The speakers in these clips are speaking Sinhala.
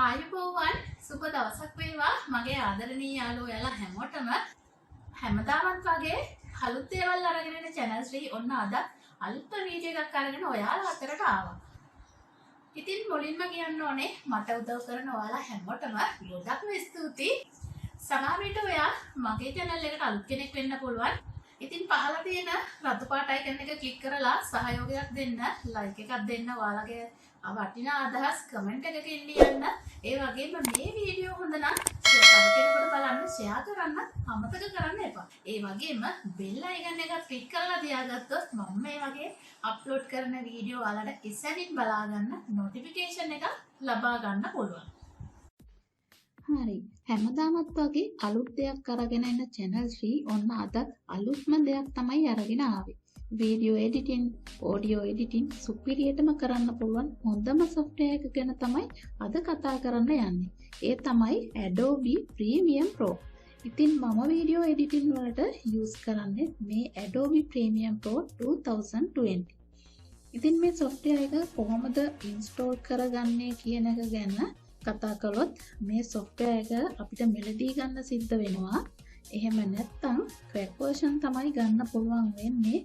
ආයුබෝවන් සුබ දවසක් වේවා මගේ ආදරණීය යාළුවෝ ඔයාලා හැමෝටම හැමදාමත් වගේ අලුත් දේවල් අරගෙන එන channel ශ්‍රී ඔන්න අද අලුත් වීඩියෝ එකක් අරගෙන ඔයාලා අතරට ආවා. ඉතින් මුලින්ම කියන්න ඕනේ මට උදව් කරන ඔයාලා හැමෝටම ගොඩක්ම ස්තුතියි. සමහර විට ඔයා මගේ channel එකට අලුත් කෙනෙක් වෙන්න පුළුවන්. ඉතින් පහළ තියෙන රතු පාට icon එක click කරලා සහයෝගයක් දෙන්න, like එකක් දෙන්න, ඔයාලගේ වටිනා අදහස් කමෙන්ට් එකකින් ලියන්න. ඒ වගේම මේ වීඩියෝ හොඳ නම් තව කෙනෙකුට බලන්න ෂෙයා කරන්න අමතක කරන්න එපා. ඒ වගේම බෙල් අයිකන් එක ක්ලික් කරලා තියාගත්තොත් මම මේ වගේ අප්ලෝඩ් කරන වීඩියෝ ඔයාලට ඉස්සෙල්ලින් බලා ගන්න නොටිෆිකේෂන් එක ලබා ගන්න පුළුවන්. හරි. හැමදාමත් වගේ අලුත් දෙයක් අරගෙන එන channel ශ්‍රී ඔන්න අදත් අලුත්ම දෙයක් තමයි අරගෙන ආවේ. වීඩියෝ එඩිටින්, ඔඩියෝ එඩිටින් සුපිරියටම කරන්න පුළුවන් හොඳම software එක ගැන තමයි අද කතා කරන්න යන්නේ. ඒ තමයි Adobe Premiere Pro. ඉතින් මම වීඩියෝ එඩිටින් වලට use කරන්නේ මේ Adobe Premiere Pro 2020. ඉතින් මේ software එක කොහොමද install කරගන්නේ කියන එක ගැන කතා කළොත් මේ software එක අපිට මිලදී ගන්න සිද්ධ වෙනවා. එහෙම නැත්නම් crack version තමයි ගන්න පුළුවන් වෙන්නේ.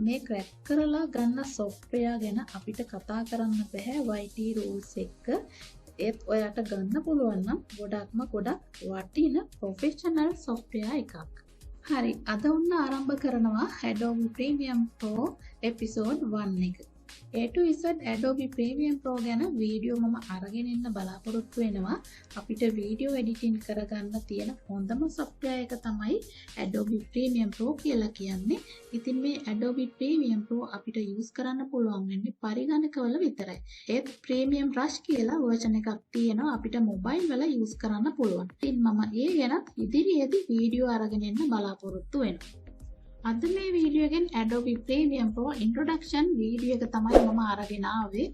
මේ crack කරලා ගන්න software ගැන අපිට කතා කරන්න බෑ YT rules එක්ක. ඒත් ඔයාට ගන්න පුළුවන් නම් ගොඩක් වටින professional software එකක්. හරි, අද ඔන්න ආරම්භ කරනවා Adobe Premiere Pro Episod 1 එක. A to Z Adobe Premiere Pro ගැන වීඩියෝ මම අරගෙන ඉන්න බලාපොරොත්තු වෙනවා. අපිට වීඩියෝ එඩිටින් කරගන්න තියෙන හොඳම software එක තමයි Adobe Premiere Pro කියලා කියන්නේ. ඉතින් මේ Adobe Premiere Pro අපිට use කරන්න පුළුවන් වෙන්නේ පරිගණකවල විතරයි. ඒත් Premium Rush කියලා version එකක් තියෙනවා අපිට mobile වල use කරන්න පුළුවන්. ඉතින් මම ඒ ගැන ඉදිරියේදී වීඩියෝ අරගෙන එන්න බලාපොරොත්තු වෙනවා. අද මේ වීඩියෝ එකෙන් Adobe Premiere Pro introduction video එක තමයි මම අරගෙන ආවේ.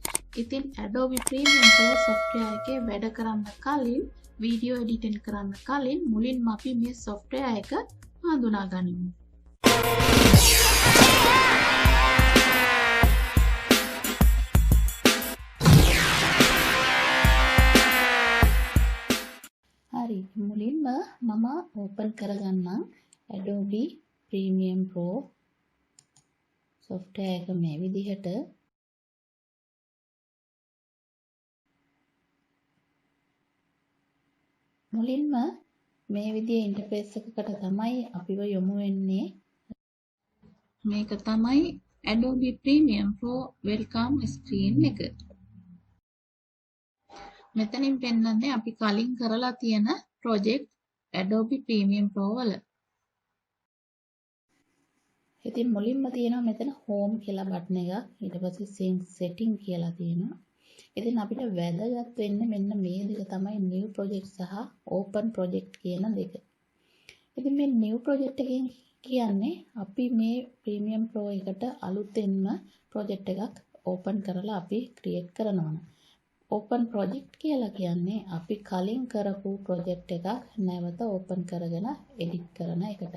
ඉතින් Adobe Premiere Pro software එකේ වැඩ කරන්න කලින්, වීඩියෝ එඩිටින් කරන්න කලින් මුලින්ම අපි මේ software එක හඳුනා ගනිමු. හරි, මුලින්ම මම open කරගන්නම් Adobe Premiere Pro software එක මේ විදිහට. මුලින්ම මේ විදිහේ ඉන්ටර්ෆේස් එකකට තමයි අපිව යොමු වෙන්නේ. මේක තමයි Adobe Premiere Pro welcome screen එක. මෙතනින් පෙන්නන්නේ අපි කලින් කරලා තියෙන project Adobe Premiere Pro වල. ඉතින් මුලින්ම තියෙනවා මෙතන home කියලා බටන් එකක්. ඊට පස්සේ sync setting කියලා තියෙනවා. ඉතින් අපිට වැදගත් වෙන්නේ මෙන්න මේ දෙක තමයි new project සහ open project කියන දෙක. ඉතින් මේ new project එකෙන් කියන්නේ අපි මේ Premiere Pro එකට අලුතෙන්ම project එකක් open කරලා අපි create කරනවා. open project කියලා කියන්නේ අපි කලින් කරපු project එකක් නැවත open කරගෙන edit කරන එකට.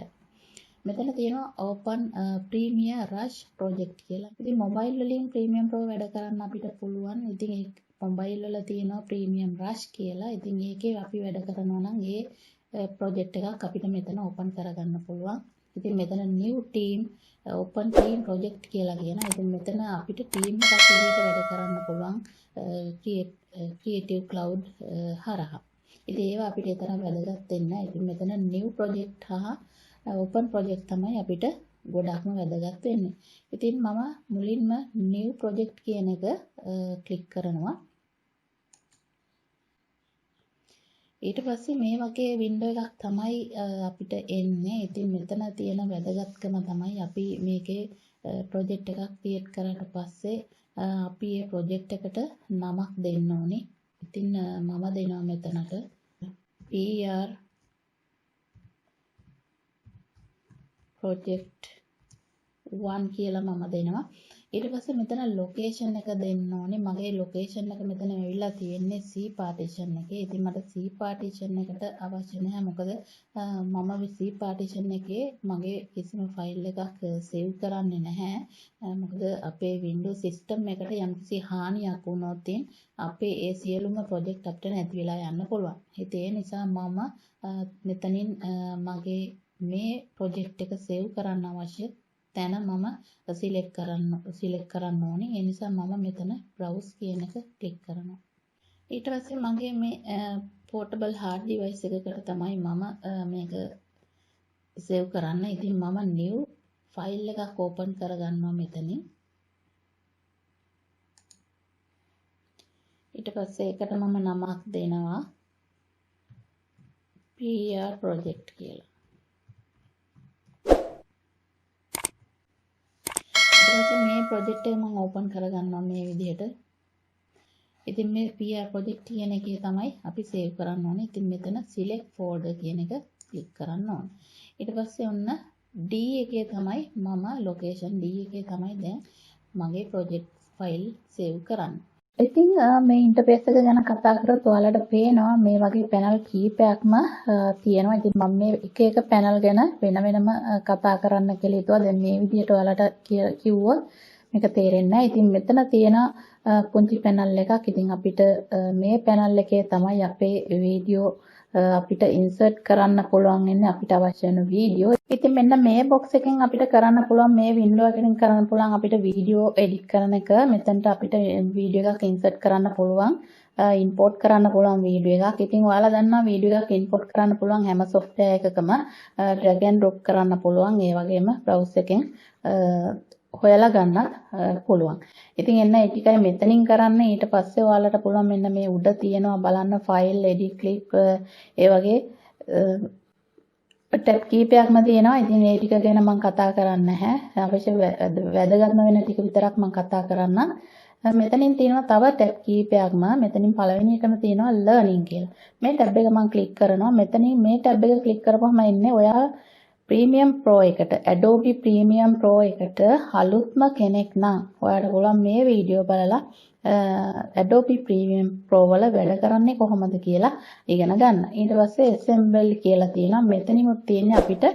මෙතන තියෙනවා Open Premiere Rush Project කියලා. ඉතින් mobile වලින් Premiere Pro වැඩ කරන්න අපිට පුළුවන්. ඉතින් ඒ mobile වල තියෙනවා Premiere Rush කියලා. ඉතින් ඒකේ අපි වැඩ කරනවා නම් ඒ project එකක් අපිට මෙතන open කරගන්න පුළුවන්. ඉතින් මෙතන new team open team project කියලා කියනවා. ඉතින් මෙතන අපිට team එකක් විදිහට වැඩ කරන්න පුළුවන් Creative Cloud හරහා. ඉතින් ඒවා අපිට තරම් වැදගත් වෙන්නේ නැහැ. ඉතින් මෙතන new project හා open project තමයි අපිට ගොඩක්ම වැදගත් වෙන්නේ. ඉතින් මම මුලින්ම new project කියන එක ක්ලික් කරනවා. ඊට පස්සේ මේ වගේ window එකක් තමයි අපිට එන්නේ. ඉතින් මෙතන තියෙන වැදගත්කම තමයි අපි මේකේ project එකක් create කරාට පස්සේ අපි මේ project එකට නමක් දෙන්න ඕනේ. ඉතින් මම දෙනවා මෙතනට PR project 1 කියලා මම දෙනවා. ඊට පස්සේ මෙතන ලොකේෂන් එක දෙන්න ඕනේ. මගේ ලොකේෂන් එක මෙතන ඇවිල්ලා තියෙන්නේ C පාටිෂන් එකේ. ඉතින් මට C පාටිෂන් එකට අවශ්‍ය නැහැ. මොකද මම C පාටිෂන් එකේ මගේ කිසිම ෆයිල් එකක් සේව් කරන්නේ නැහැ. මොකද අපේ Windows system එකට යම්කිසි හානියක් වුණොත් අපේ ඒ සියලුම ප්‍රොජෙක්ට් අපිට නැති වෙලා යන්න පුළුවන්. ඒ නිසා මම මෙතනින් මගේ මේ ප්‍රොජෙක්ට් එක සේව් කරන්න අවශ්‍ය තැන මම සිලෙක්ට් කරන්න ඕනේ. ඒ නිසා මම මෙතන browse කියන එක ක්ලික් කරනවා. ඊට පස්සේ මගේ මේ portable hard device එකකට තමයි මම මේක සේව් කරන්න. ඉතින් මම new file එකක් open කරගන්නවා මෙතනින්. ඊට පස්සේ ඒකට මම නමක් දෙනවා PR project කියලා. මේ ප්‍රොජෙක්ට් එක මම ඕපන් කරගන්නවා මේ විදිහට. ඉතින් මේ PR ප්‍රොජෙක්ට් කියන එකේ තමයි අපි සේව් කරන්න ඕනේ. ඉතින් මෙතන select folder කියන එක ක්ලික් කරන්න ඕනේ. ඊට පස්සේ ඔන්න D එකේ තමයි මම location D එකේ තමයි දැන් මගේ ප්‍රොජෙක්ට් ෆයිල් සේව් කරන්නේ. ඉතින් මේ ඉන්ටර්ෆේස් එක ගැන කතා කරොත් ඔයාලට පේනවා මේ වගේ පැනල් කීපයක්ම තියෙනවා. ඉතින් මම මේ එක පැනල් ගැන වෙනම කතා කරන්න කියලා හිතුවා. දැන් මේ විදිහට ඔයාලට කිව්වොත් මේක තේරෙන්නේ නැහැ. ඉතින් මෙතන තියෙන පුංචි පැනල් එකක්. ඉතින් අපිට මේ පැනල් එකේ තමයි අපේ වීඩියෝ අපිට ඉන්සර්ට් කරන්න පුළුවන් ඉන්නේ අපිට අවශ්‍ය වෙන වීඩියෝ. ඉතින් මෙන්න මේ බොක්ස් එකෙන් අපිට කරන්න පුළුවන් මේ වින්ඩෝ එකෙන් කරන්න පුළුවන් අපිට වීඩියෝ එඩිට් කරන එක. මෙතනට අපිට වීඩියෝ එකක් ඉන්සර්ට් කරන්න පුළුවන්, ඉම්පෝර්ට් කරන්න පුළුවන් වීඩියෝ එකක්. ඉතින් ඔයාලා දන්නවා වීඩියෝ එකක් ඉම්පෝර්ට් කරන්න පුළුවන් හැම software එකකම drag and drop කරන්න පුළුවන්. ඒ වගේම browse එකෙන් හොයලා ගන්නත් පුළුවන්. ඉතින් එන්න ඒ ටිකයි මෙතනින් කරන්න. ඊට පස්සේ ඔයාලට පුළුවන් මෙන්න මේ උඩ තියෙනවා බලන්න file edit clip ඒ වගේ ටැබ් කීපයක්ම තියෙනවා. ඉතින් ඒ ටික ගැන මම කතා කරන්නේ නැහැ. අවශ්‍ය වැදගත්ම වෙන ටික විතරක් මම කතා කරන්නම්. මෙතනින් තියෙනවා තව ටැබ් කීපයක්ම. මෙතනින් පළවෙනි එකම තියෙනවා learning කියලා. මේ ටැබ් එක මම ක්ලික් කරනවා. මෙතනින් මේ ටැබ් එක ක්ලික් කරපුවම ඉන්නේ ඔයා Premiere Pro එකට Adobe Premiere Pro එකට අලුත්ම කෙනෙක් නම් ඔයාලට පුළුවන් මේ වීඩියෝ බලලා Adobe Premiere Pro වල වැඩ කරන්නේ කොහොමද කියලා ඉගෙන ගන්න. ඊට පස්සේ assemble කියලා තියෙනවා. මෙතනිමුත් තියෙන්නේ අපිට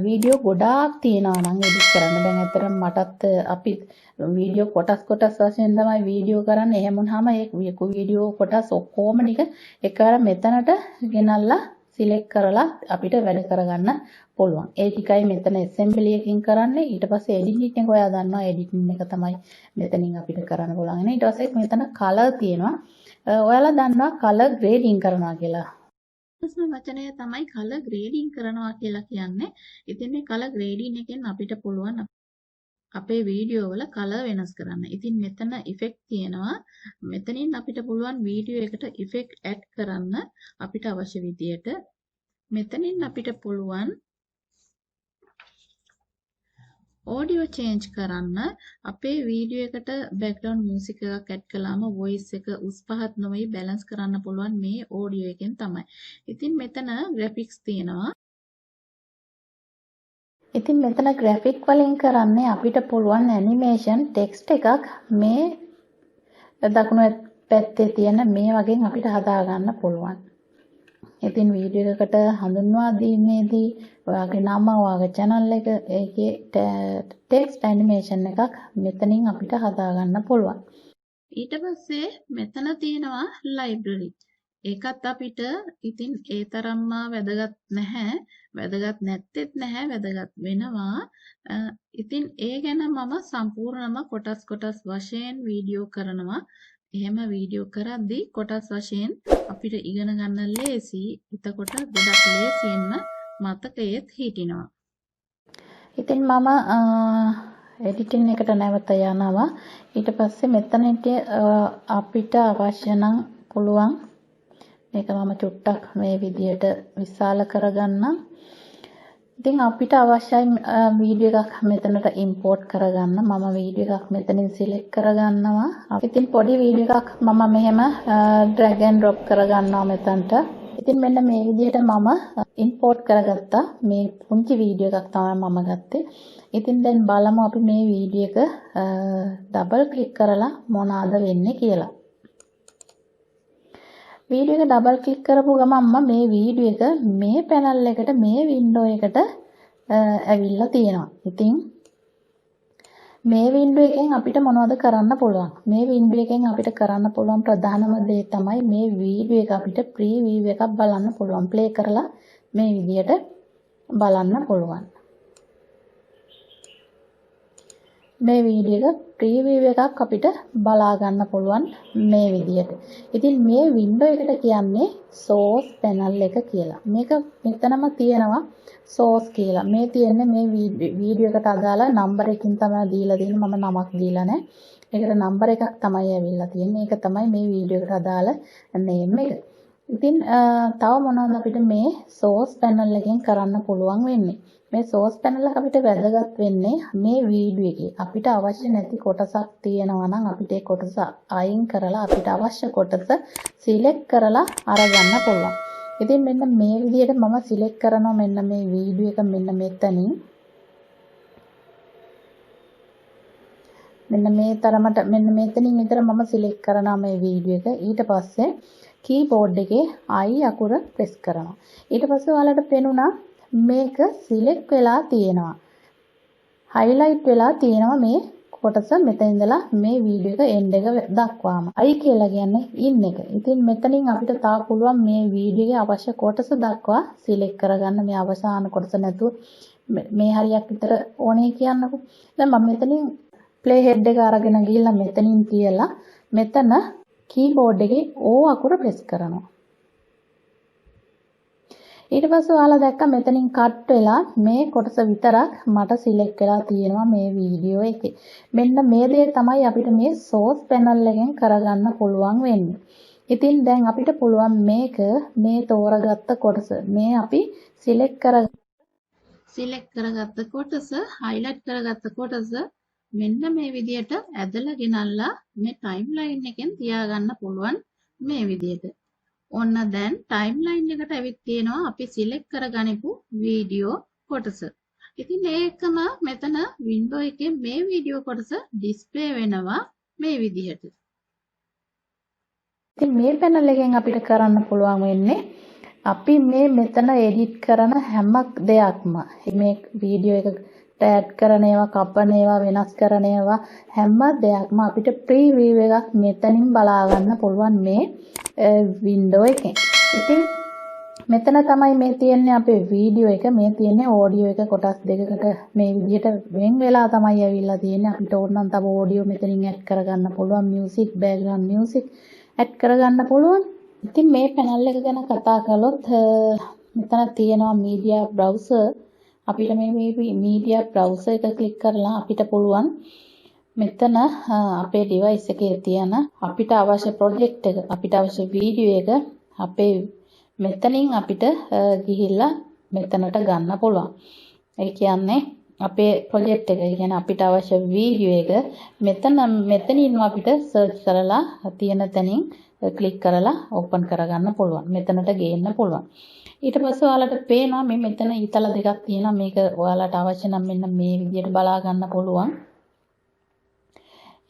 වීඩියෝ ගොඩාක් තියෙනවා නම් එඩිට් කරන්න. දැන් ඇත්තටම මටත් අපි වීඩියෝ කොටස් වශයෙන් තමයි වීඩියෝ කරන්නේ. එහෙම වුණාම ඒ වීඩියෝ කොටස් ඔක්කොම ටික එකවර මෙතනට ගෙනල්ලා සිලෙක්ට් කරලා අපිට වැඩ කරගන්න පුළුවන්. ඒ ටිකයි මෙතන assembly එකකින් කරන්නේ. ඊට පස්සේ editing එක ඔයා දන්නවා editing එක තමයි මෙතනින් අපිට කරන්න පුළුවන්. ඊට පස්සේ මෙතන color තියෙනවා. ඔයාලා දන්නවා color grading කරනවා කියලා. ප්‍රශ්න වචනය තමයි color grading කරනවා කියලා කියන්නේ. ඉතින් මේ color grading එකෙන් අපිට පුළුවන් අපේ වීඩියෝ වල color වෙනස් කරන්න. ඉතින් මෙතන effect තියෙනවා. මෙතනින් අපිට පුළුවන් වීඩියෝ එකට effect add කරන්න අපිට අවශ්‍ය විදියට. මෙතනින් අපිට පුළුවන් audio change කරන්න. අපේ වීඩියෝ එකට background music එකක් add කළාම voice එක උස් පහත් නොවි balance කරන්න පුළුවන් මේ audio එකෙන් තමයි. ඉතින් මෙතන graphics තියෙනවා. ඉතින් මෙතන graphic වලින් කරන්නේ අපිට පුළුවන් animation text එකක් මේ දකුණු පැත්තේ තියෙන මේ වගේ අපිට හදා ගන්න පුළුවන්. ඉතින් වීඩියෝ එකකට හඳුන්වා දීමේදී ඔයාගේ නම, ඔයාගේ channel එක, ඒකේ text animation එකක් මෙතනින් අපිට හදා ගන්න පුළුවන්. ඊට පස්සේ මෙතන තියෙනවා library. ඒකත් අපිට ඉතින් ඒ තරම්ම වැදගත් නැහැ. වැදගත් නැත්තේත් නැහැ. වැදගත් වෙනවා. ඉතින් ඒ ගැන මම සම්පූර්ණම කොටස් වශයෙන් වීඩියෝ කරනවා. එහෙම වීඩියෝ කරද්දී කොටස් වශයෙන් අපිට ඉගෙන ගන්න ලේසි. එතකොට ගොඩක් ලේසියෙන්ම මතකයේත් හිටිනවා. ඉතින් මම එඩිටින් එකට නැවත යනවා. ඊට පස්සේ මෙතනට අපිට අවශ්‍ය නම් පුළුවන් මේක මම චුට්ටක් මේ විදියට විශාල කරගන්නම්. ඉතින් අපිට අවශ්‍යයි වීඩියෝ එකක් මෙතනට ඉම්පෝර්ට් කරගන්න. මම වීඩියෝ එකක් මෙතනින් සිලෙක්ට් කරගන්නවා. ඉතින් පොඩි වීඩියෝ එකක් මම මෙහෙම drag and drop කරගන්නවා මෙතනට. ඉතින් මෙන්න මේ විදිහට මම ඉම්පෝර්ට් කරගත්තා. මේ පුංචි වීඩියෝ එකක් තමයි මම ගත්තේ. ඉතින් දැන් බලමු අපි මේ වීඩියෝ එක ඩබල් ක්ලික් කරලා මොනවාද වෙන්නේ කියලා. වීඩියෝ එක ඩබල් ක්ලික් කරපු ගමන්ම මේ වීඩියෝ එක මේ පැනල් එකට මේ වින්ඩෝ එකට ඇවිල්ලා තියෙනවා. ඉතින් මේ වින්ඩෝ එකෙන් අපිට මොනවද කරන්න පුළුවන්? මේ වින්ඩෝ එකෙන් අපිට කරන්න පුළුවන් ප්‍රධානම දේ තමයි මේ වීඩියෝ එක අපිට ප්‍රීවිව් එකක් බලන්න පුළුවන්. ප්ලේ කරලා මේ විදියට බලන්න පුළුවන්. මේ වීඩියෝ එක ප්‍රීවිව් එකක් අපිට බලා ගන්න පුළුවන් මේ විදියට. ඉතින් මේ වින්ඩෝ එකට කියන්නේ source panel එක කියලා. මේක මෙතනම තියෙනවා source කියලා. මේ තියෙන්නේ මේ වීඩියෝ එකට අදාළ නම්බර් එකකින් තමයි දීලා තියෙන්නේ. මම නමක් දීලා නැහැ. ඒකට නම්බර් එකක් තමයි ඇවිල්ලා තියෙන්නේ. ඒක තමයි මේ වීඩියෝ එකට අදාළ name එක. ඉතින් තව මොනවද අපිට මේ source panel එකෙන් කරන්න පුළුවන් වෙන්නේ? මේ source panel එක අපිට වැදගත් වෙන්නේ මේ වීඩියෝ එකේ. අපිට අවශ්‍ය නැති කොටසක් තියෙනවා නම් අපිට ඒ කොටස අයින් කරලා අපිට අවශ්‍ය කොටස සිලෙක්ට් කරලා අරගන්න පුළුවන්. ඉතින් මෙන්න මේ විදිහට මම සිලෙක්ට් කරනවා මෙන්න මේ වීඩියෝ එක මෙන්න මෙතනින්. මෙන්න මේ තරමට මෙන්න මෙතනින් විතර මම සිලෙක්ට් කරනවා මේ වීඩියෝ එක. ඊට පස්සේ කීබෝඩ් එකේ I අකුර ප්‍රෙස් කරනවා. ඊට පස්සේ ඔයාලට පෙනුණා මේක සිලෙක්ට් වෙලා තියෙනවා. highlight වෙලා තියෙනවා මේ කොටස මෙතන ඉඳලා මේ වීඩියෝ එක end එක දක්වාම. I කියලා කියන්නේ in එක. ඉතින් මෙතනින් අපිට තාම පුළුවන් මේ වීඩියෝ එකේ අවශ්‍ය කොටස දක්වා සිලෙක්ට් කරගන්න. මේ අවසාන කොටස නැතුව මේ හරියක් විතර ඕනේ කියන්නකෝ. දැන් මම මෙතනින් play head එක අරගෙන ගිහිල්ලා මෙතනින් තියලා මෙතන කීබෝඩ් එකේ O අකුර ප්‍රෙස් කරනවා. ඊට පස්සේ ඔයාලා දැක්ක මෙතනින් කට් වෙලා මේ කොටස විතරක් මට සිලෙක්ට් වෙලා තියෙනවා මේ වීඩියෝ එකේ. මෙන්න මේ දේ තමයි අපිට මේ source panel එකෙන් කරගන්න පුළුවන් වෙන්නේ. ඉතින් දැන් අපිට පුළුවන් මේක මේ තෝරගත්ත කොටස මේ අපි සිලෙක්ට් කරගත්ත කොටස highlight කරගත්ත කොටස මෙන්න මේ විදියට ඇදලා ගෙනල්ලා මේ timeline එකෙන් තියාගන්න පුළුවන් මේ විදියට. ඔන්න දැන් timeline එකට ඇවිත් තියෙනවා අපි සිලෙක්ට් කරගනිපු වීඩියෝ කොටස. ඉතින් ඒකම මෙතන වින්ඩෝ එකේ මේ වීඩියෝ කොටස ඩිස්ප්ලේ වෙනවා මේ විදිහට. ඉතින් මේ පැනල් එකෙන් අපිට කරන්න පුළුවන් වෙන්නේ අපි මේ මෙතන එඩිට් කරන හැම දෙයක්ම මේ වීඩියෝ එකට ඇඩ් කරන ඒවා කපන ඒවා වෙනස් කරන ඒවා හැම දෙයක්ම අපිට ප්‍රීවිව් එකක් මෙතනින් බලා ගන්න පුළුවන් මේ වින්ඩෝ එකෙන්. ඉතින් මෙතන තමයි මේ තියෙන්නේ අපේ වීඩියෝ එක. මේ තියෙන්නේ ඔඩියෝ එක කොටස් දෙකකට මේ විදිහට වෙන් වෙලා තමයි ඇවිල්ලා තියෙන්නේ. අපිට ඕන නම් තව ඔඩියෝ මෙතනින් ඇඩ් කරගන්න පුළුවන්. මියුසික් බෑග්ග්‍රවුන්ඩ් මියුසික් ඇඩ් කරගන්න පුළුවන්. ඉතින් මේ පැනල් එක ගැන කතා කළොත් මෙතන තියෙනවා මීඩියා බ්‍රවුසර්. අපිට මේ මීඩියා බ්‍රවුසර් එක ක්ලික් කරලා අපිට පුළුවන් මෙතන අපේ ඩිවයිස් එකේ තියෙන අපිට අවශ්‍ය ප්‍රොජෙක්ට් එක අපිට අවශ්‍ය වීඩියෝ එක අපේ මෙතනින් අපිට ගිහිල්ලා මෙතනට ගන්න පුළුවන්. ඒ කියන්නේ අපේ ප්‍රොජෙක්ට් එක කියන්නේ අපිට අවශ්‍ය වීඩියෝ එක මෙතනින්ම අපිට සර්ච් කරලා තියෙන තැනින් ක්ලික් කරලා ඕපන් කරගන්න පුළුවන්. මෙතනට ගේන්න පුළුවන්. ඊට පස්සේ ඔයාලට පේනවා මේ මෙතන ඊතල දෙකක් තියෙනවා. මේක ඔයාලට අවශ්‍ය නම් මෙන්න මේ විදිහට බලා ගන්න පුළුවන්.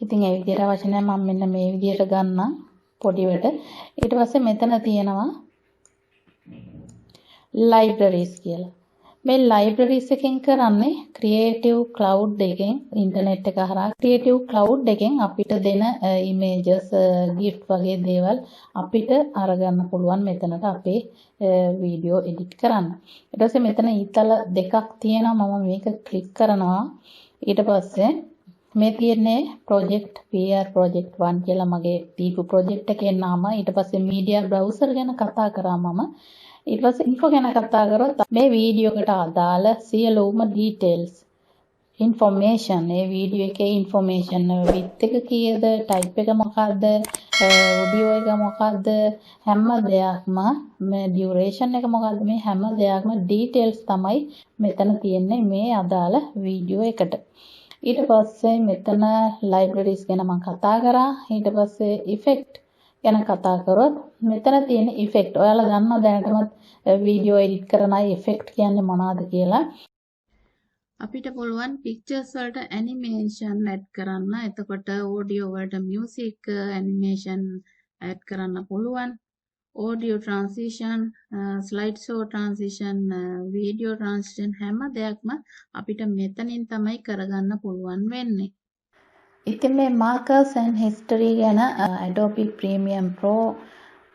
ඉතින් ඒ විදිහට අවශ්‍ය නැහැ මම මෙන්න මේ විදිහට ගන්නම් පොඩිවට. ඊට පස්සේ මෙතන තියෙනවා libraries කියලා. මේ libraries එකෙන් කරන්නේ creative cloud එකෙන් ඉන්ටර්නෙට් එක හරහා creative cloud එකෙන් අපිට දෙන images gift වගේ දේවල් අපිට අරගන්න පුළුවන් මෙතනට අපේ වීඩියෝ එඩිට් කරන්න. ඊට පස්සේ මෙතන ඊතල දෙකක් තියෙනවා. මම මේක ක්ලික් කරනවා. ඊට පස්සේ මේ තියෙන්නේ project PR project 1 කියලා මගේ දීපු project එකේ නම. ඊට පස්සේ media browser ගැන කතා කරා මම. ඊට පස්සේ info ගැන කතා කරොත් මේ වීඩියෝ එකට අදාළ සියලුම details information මේ වීඩියෝ එකේ information width එක කීයද type එක මොකක්ද audio එක මොකක්ද හැම දෙයක්ම මේ duration එක මොකක්ද මේ හැම දෙයක්ම details තමයි මෙතන තියෙන්නේ මේ අදාළ වීඩියෝ එකට. ඊට පස්සේ මෙතන libraries ගැන මම කතා කරා. ඊට පස්සේ effect ගැන කතා කරොත් මෙතන තියෙන ඉෆෙක්ට්. ඔයාලා දන්නවා දැනටමත් වීඩියෝ එඩිට් කරන අය ඉෆෙක්ට් කියන්නේ මොනවද කියලා. අපිට පුළුවන් පික්චර්ස් වලට ඇනිමේෂන් ඇඩ් කරන්න. එතකොට ඔඩියෝ වලට මියුසික් ඇනිමේෂන් ඇඩ් කරන්න පුළුවන්. Audio transition, slide show transition, video transition හැම දෙයක්ම අපිට මෙතනින් තමයි කරගන්න පුළුවන් වෙන්නේ. ඉතින් මේ මාකර්ස් ඇන්ඩ් හිස්ටරි ගැන Adobe Premiere Pro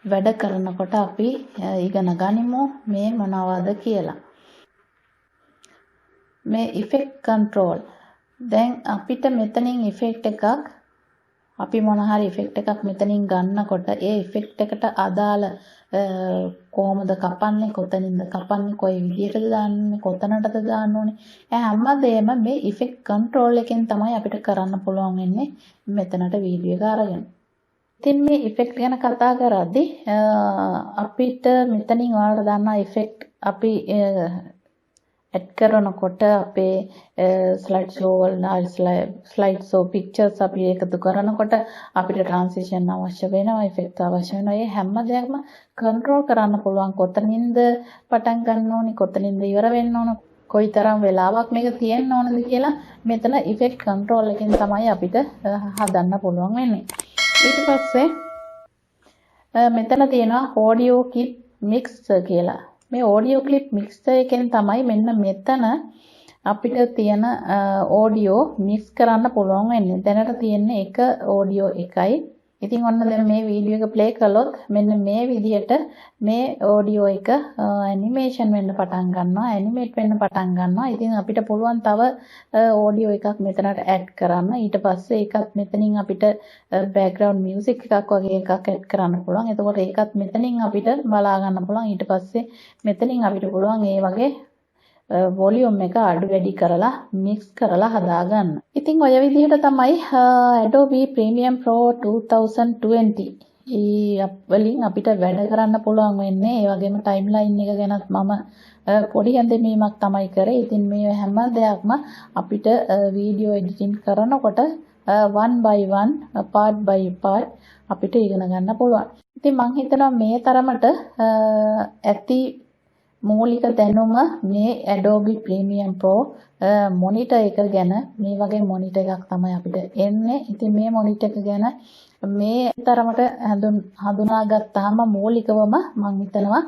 වැඩ කරනකොට අපි ඉගෙන ගනිමු මේ මොනවද කියලා. මේ ඉෆෙක්ට් කන්ට්‍රෝල්. දැන් අපිට මෙතනින් ඉෆෙක්ට් එකක් අපි මොන හරි ඉෆෙක්ට් එකක් මෙතනින් ගන්නකොට ඒ ඉෆෙක්ට් එකට අදාළ කොහොමද කපන්නේ, කොතනින්ද කපන්නේ, කොයි විදිහටද දාන්නේ, කොතනටද දාන්න ඕනේ. හැමදේම මේ ඉෆෙක්ට් කන්ට්‍රෝල් එකෙන් තමයි අපිට කරන්න පුළුවන් වෙන්නේ මෙතනට වීඩියෝ එක අරගෙන. ඉතින් මේ ඉෆෙක්ට් ගැන කතා කරද්දී අපිට මෙතනින් ඔයාලට දන්නා ඉෆෙක්ට් අපි ඇඩ් කරනකොට අපේ ස්ලයිඩ් ෂෝ වල ස්ලයිඩ් ෂෝ පික්චර්ස් අපි එකතු කරනකොට අපිට ට්‍රාන්සිෂන් අවශ්‍ය වෙනවා, ඉෆෙක්ට් අවශ්‍ය වෙනවා. මේ හැම දෙයක්ම කන්ට්‍රෝල් කරන්න පුළුවන්. කොතනින්ද පටන් ගන්න ඕනේ, කොතනින්ද ඉවර වෙන්න ඕන, කොයිතරම් වෙලාවක් මේක තියෙන්න ඕනද කියලා මෙතන ඉෆෙක්ට් කන්ට්‍රෝල් එකෙන් තමයි අපිට හදන්න පුළුවන් වෙන්නේ. ඊට පස්සේ මෙතන තියෙනවා ඔඩියෝ ක්ලිප් මික්සර් කියලා. මේ ඔඩියෝ ක්ලිප් මික්සර් එකෙන් තමයි මෙන්න මෙතන අපිට තියෙන ඔඩියෝ මික්ස් කරන්න පුළුවන් වෙන්නේ. දැනට තියෙන්නේ එක ඔඩියෝ එකයි. ඉතින් ඔන්න දැන් මේ වීඩියෝ එක ප්ලේ කළොත් මෙන්න මේ විදිහට මේ ඔඩියෝ එක ඇනිමේෂන් වෙන්න පටන් ගන්නවා, ඇනිමේට් වෙන්න පටන් ගන්නවා. ඉතින් අපිට පුළුවන් තව ඔඩියෝ එකක් මෙතනට ඇඩ් කරන්න. ඊට පස්සේ ඒකත් මෙතනින් අපිට බෑග්ග්‍රවුන්ඩ් මියුසික් එකක් වගේ එකක් ඇඩ් කරන්න පුළුවන්. එතකොට ඒකත් මෙතනින් අපිට බලා ගන්න පුළුවන්. ඊට පස්සේ මෙතනින් අපිට පුළුවන් ඒ වගේ වොලියුම් එක අඩු වැඩි කරලා මික්ස් කරලා හදාගන්න. ඉතින් ඔය විදිහට තමයි Adobe Premiere Pro 2020 වලින් අපිට වැඩ කරන්න පුළුවන් වෙන්නේ. ඒ වගේම ටයිම්ලයින් එක ගැනත් මම පොඩි හැඳින්වීමක් තමයි කරේ. ඉතින් මේ හැම දෙයක්ම අපිට වීඩියෝ එඩිටින් කරනකොට one by one, part by part අපිට ඉගෙන ගන්න පුළුවන්. ඉතින් මම හිතනවා මේ තරමට ඇති මූලික දැනුම මේ Adobe Premiere Pro මොනිටර් එක ගැන. මේ වගේ මොනිටර් එකක් තමයි අපිට එන්නේ. ඉතින් මේ මොනිටර් එක ගැන මේ තරමට හඳුනාගත්තාම මූලිකවම මම හිතනවා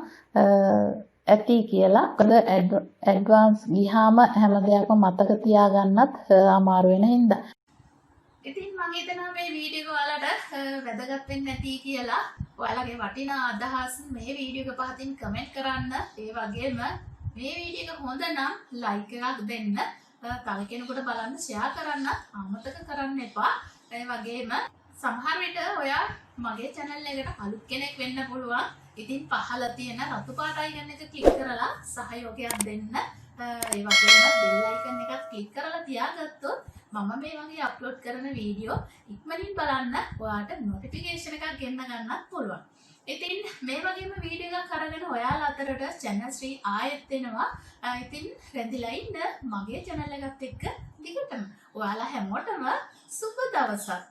ඇති කියලා. මොකද ඇඩ්වාන්ස් ගියාම හැම දෙයක්ම මතක තියාගන්නත් අමාරු වෙන හින්දා. ඉතින් මම හිතනවා මේ වීඩියෝ එක ඔයාලට වැදගත් වෙන්නේ නැති කියලා. ඔයාලගේ වටිනා අදහස් මේ වීඩියෝ එක පහතින් කමෙන්ට් කරන්න. ඒ වගේම මේ වීඩියෝ එක හොඳ නම් ලයික් එකක් දෙන්න. තව කෙනෙකුට බලන්න ෂෙයා කරන්න අමතක කරන්න එපා. ඒ වගේම සමහර විට ඔයා මගේ channel එකට අලුත් කෙනෙක් වෙන්න පුළුවන්. ඉතින් පහළ තියෙන රතු පාට icon එක ක්ලික් කරලා සහයෝගයක් දෙන්න. ඒ වගේම bell icon එකත් ක්ලික් කරලා තියාගත්තොත් මම මේ වගේ අප්ලෝඩ් කරන වීඩියෝ ඉක්මනින් බලන්න ඔයාට නොටිෆිකේෂන් එකක් ගෙන්න ගන්නත් පුළුවන්. ඉතින් මේ වගේම වීඩියෝ එකක් අරගෙන ඔයාලා අතරට channel ශ්‍රී ආයෙත් එනවා. ඉතින් රැඳිලා ඉන්න මගේ channel එකත් එක්ක දිගටම. ඔයාලා හැමෝටම සුබ දවසක්.